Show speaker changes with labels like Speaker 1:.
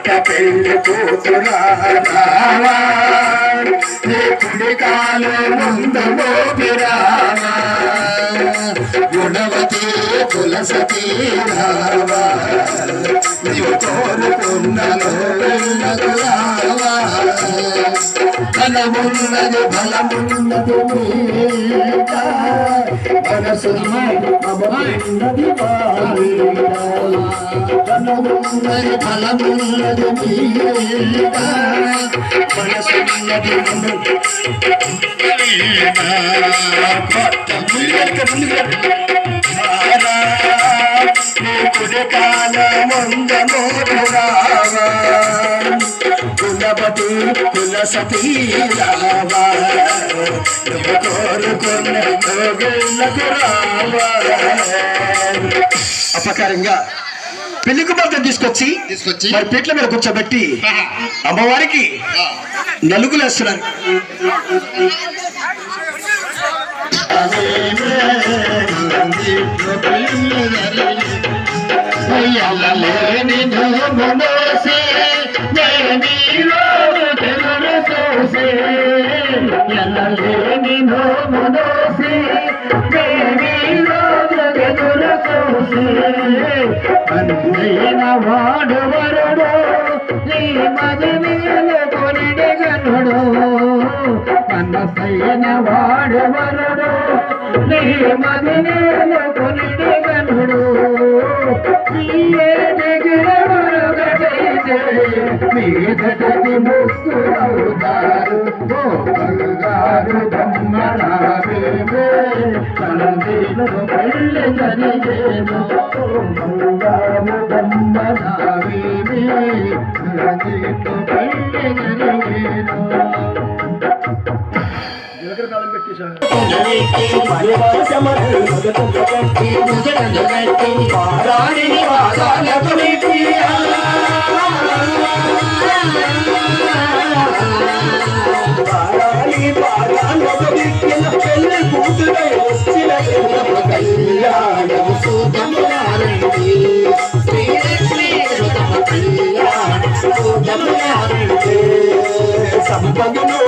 Speaker 1: కొత్త పెళ్లి కూతురావా నీ కుడికాలు ముందు మోపిరావా గుణవతి తులసతి రావా నీవు కోరుకున్న రావా బలమున్నది బలమున్నది మనసున్నది బలమున్నది బలమున్నది మనసున్నది కుడికాల ముందము రావా కులపతి కులసతీ రావా నువ్వు కోరుకున్న రావా. అపకారంగా పెళ్లి కుమార్తె తీసుకొచ్చి మరి పీట్ల మీద కూర్చోబెట్టి అమ్మవారికి నలుగులు వేస్తున్నారు.
Speaker 2: వాడు వరుడు నీ మదివేలు కొనిడి గనుడు మనసైన వాడు వరుడు నీ మదివేలు కొనిడి గనుడు నీయే దగ్గర వరుగైతే మీదటి ముక్కులవుతారు ఓ బంగారు బొమ్మలాగేవే తండ్రిలో పెళ్ళి జరిగేమో బంగారు బొమ్మలాగేవే తండ్రిలో పెళ్ళి జరిగేమో.
Speaker 1: సంపదలో